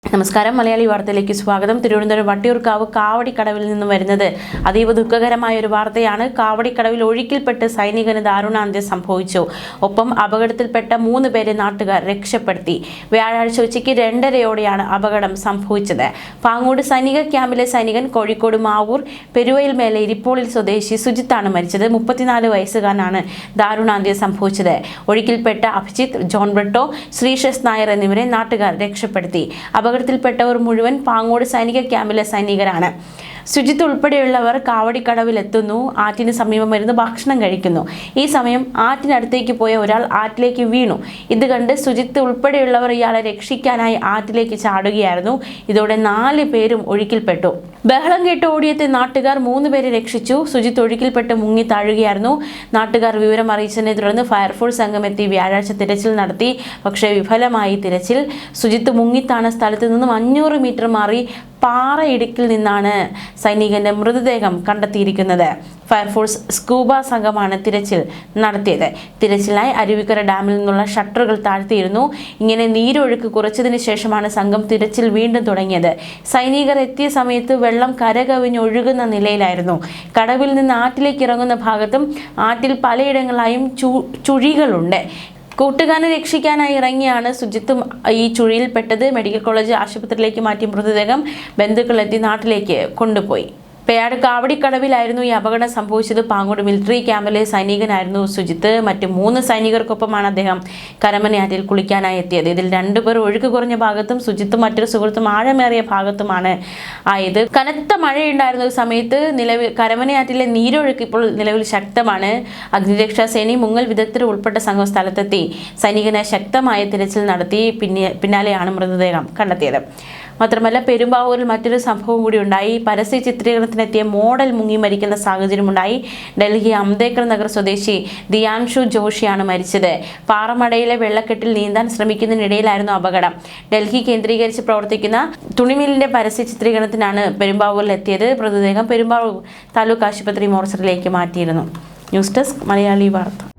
നമസ്കാരം. മലയാളി വാർത്തയിലേക്ക് സ്വാഗതം. തിരുവനന്തപുരം വട്ടിയൂർക്കാവ് കാവടിക്കടവിൽ നിന്നും വരുന്നത് അതീവ ദുഃഖകരമായ ഒരു വാർത്തയാണ്. കാവടിക്കടവിൽ ഒഴുക്കിൽപ്പെട്ട് സൈനികന് ദാരുണാന്ത്യം സംഭവിച്ചു. ഒപ്പം അപകടത്തിൽപ്പെട്ട 3 പേരെ നാട്ടുകാർ രക്ഷപ്പെടുത്തി. വ്യാഴാഴ്ച ഉച്ചയ്ക്ക് 2:30-ഓടെയാണ് അപകടം സംഭവിച്ചത്. പാങ്ങോട് സൈനിക ക്യാമ്പിലെ സൈനികൻ കോഴിക്കോട് മാവൂർ പെരുവയിൽ മേലെ ഇരിപ്പോളിൽ സ്വദേശി സുജിത്താണ് മരിച്ചത്. 34 വയസ്സുകാരനാണ് ദാരുണാന്ത്യം സംഭവിച്ചത്. ഒഴുക്കിൽപ്പെട്ട അഭിജിത്ത്, ജോൺ ബ്രിട്ടോ, ശ്രീഷസ് നായർ എന്നിവരെ നാട്ടുകാർ രക്ഷപ്പെടുത്തി. അപകടത്തിൽപ്പെട്ടവർ മുഴുവൻ പാങ്ങോട് സൈനിക ക്യാമ്പിലെ സൈനികരാണ്. സുജിത്ത് ഉൾപ്പെടെയുള്ളവർ കാവടിക്കടവിലെത്തുന്നു. ആറ്റിന് സമീപം ഇരുന്ന് ഭക്ഷണം കഴിക്കുന്നു. ഈ സമയം ആറ്റിനടുത്തേക്ക് പോയ ഒരാൾ ആറ്റിലേക്ക് വീണു. ഇത് കണ്ട് സുജിത്ത് ഉൾപ്പെടെയുള്ളവർ ഇയാളെ രക്ഷിക്കാനായി ആറ്റിലേക്ക് ചാടുകയായിരുന്നു. ഇതോടെ 4 പേരും ഒഴുക്കിൽപ്പെട്ടു. ബഹളം കേട്ട് ഓടിയെത്തിയ നാട്ടുകാർ 3 പേരെ രക്ഷിച്ചു. സുജിത്ത് ഒഴുക്കിൽപ്പെട്ട് മുങ്ങി താഴുകയായിരുന്നു. നാട്ടുകാർ വിവരം അറിയിച്ചതിനെ തുടർന്ന് ഫയർഫോഴ്സ് സംഘം എത്തി വ്യാഴാഴ്ച തിരച്ചിൽ നടത്തി. പക്ഷേ വിഫലമായി തിരച്ചിൽ. സുജിത്ത് മുങ്ങിത്താണ സ്ഥലത്ത് നിന്നും 500 മീറ്റർ മാറി പാറയിടുക്കിൽ നിന്നാണ് സൈനികന്റെ മൃതദേഹം കണ്ടെത്തിയിരിക്കുന്നത്. ഫയർഫോഴ്സ് സ്കൂബ സംഘമാണ് തിരച്ചിൽ നടത്തിയത്. തിരച്ചിലിനായി അരുവിക്കര ഡാമിൽ നിന്നുള്ള ഷട്ടറുകൾ താഴ്ത്തിയിരുന്നു. ഇങ്ങനെ നീരൊഴുക്ക് കുറച്ചതിന് ശേഷമാണ് സംഘം തിരച്ചിൽ വീണ്ടും തുടങ്ങിയത്. സൈനികർ എത്തിയ സമയത്ത് വെള്ളം കരകവിഞ്ഞൊഴുകുന്ന നിലയിലായിരുന്നു. കടവിൽ നിന്ന് ആറ്റിലേക്ക് ഇറങ്ങുന്ന ഭാഗത്തും ആറ്റിൽ പലയിടങ്ങളിലായും ചുഴികളുണ്ട്. കൂട്ടുകാരനെ രക്ഷിക്കാനായി ഇറങ്ങിയാണ് സുജിത്തും ഈ ചുഴിയിൽപ്പെട്ടത്. മെഡിക്കൽ കോളേജ് ആശുപത്രിയിലേക്ക് മാറ്റി മൃതദേഹം ബന്ധുക്കളെത്തി നാട്ടിലേക്ക് കൊണ്ടുപോയി. പേയാട് കാവടിക്കടവിലായിരുന്നു ഈ അപകടം സംഭവിച്ചത്. പാങ്ങോട് മിലിറ്ററി ക്യാമ്പിലെ സൈനികനായിരുന്നു സുജിത്ത്. മറ്റ് 3 സൈനികർക്കൊപ്പമാണ് അദ്ദേഹം കരമനയാറ്റിൽ കുളിക്കാനായി എത്തിയത്. ഇതിൽ 2 പേർ ഒഴുക്ക് കുറഞ്ഞ ഭാഗത്തും സുജിത്തും മറ്റൊരു സുഹൃത്തും ആഴമേറിയ ഭാഗത്തുമാണ് ആയത്. കനത്ത മഴയുണ്ടായിരുന്ന സമയത്ത് കരമനയാറ്റിലെ നീരൊഴുക്ക് ഇപ്പോൾ നിലവിൽ ശക്തമാണ്. അഗ്നിരക്ഷാ സേനയും മുങ്ങൽ വിദഗ്ധരും ഉൾപ്പെട്ട സംഘം സ്ഥലത്തെത്തി സൈനികനെ ശക്തമായ തിരച്ചിൽ നടത്തി. പിന്നാലെയാണ് മൃതദേഹം കണ്ടെത്തിയത്. മാത്രമല്ല, പെരുമ്പാവൂരിൽ മറ്റൊരു സംഭവം കൂടി ഉണ്ടായി. പരസ്യ ചിത്രീകരണത്തിനെത്തിയ മോഡൽ മുങ്ങി മരിക്കുന്ന സാഹചര്യമുണ്ടായി. ഡൽഹി അംബേദ്കർ നഗർ സ്വദേശി ദിയാൻഷു ജോഷിയാണ് മരിച്ചത്. പാറമടയിലെ വെള്ളക്കെട്ടിൽ നീന്താൻ ശ്രമിക്കുന്നതിനിടയിലായിരുന്നു അപകടം. ഡൽഹി കേന്ദ്രീകരിച്ച് പ്രവർത്തിക്കുന്ന തുണിമില്ലിന്റെ പരസ്യ ചിത്രീകരണത്തിനാണ് പെരുമ്പാവൂരിൽ എത്തിയത്. മൃതദേഹം പെരുമ്പാവൂർ താലൂക്ക് ആശുപത്രി മോർച്ചറിയിലേക്ക് മാറ്റിയിരുന്നു. ന്യൂസ് ഡെസ്ക് മലയാളി വാർത്ത.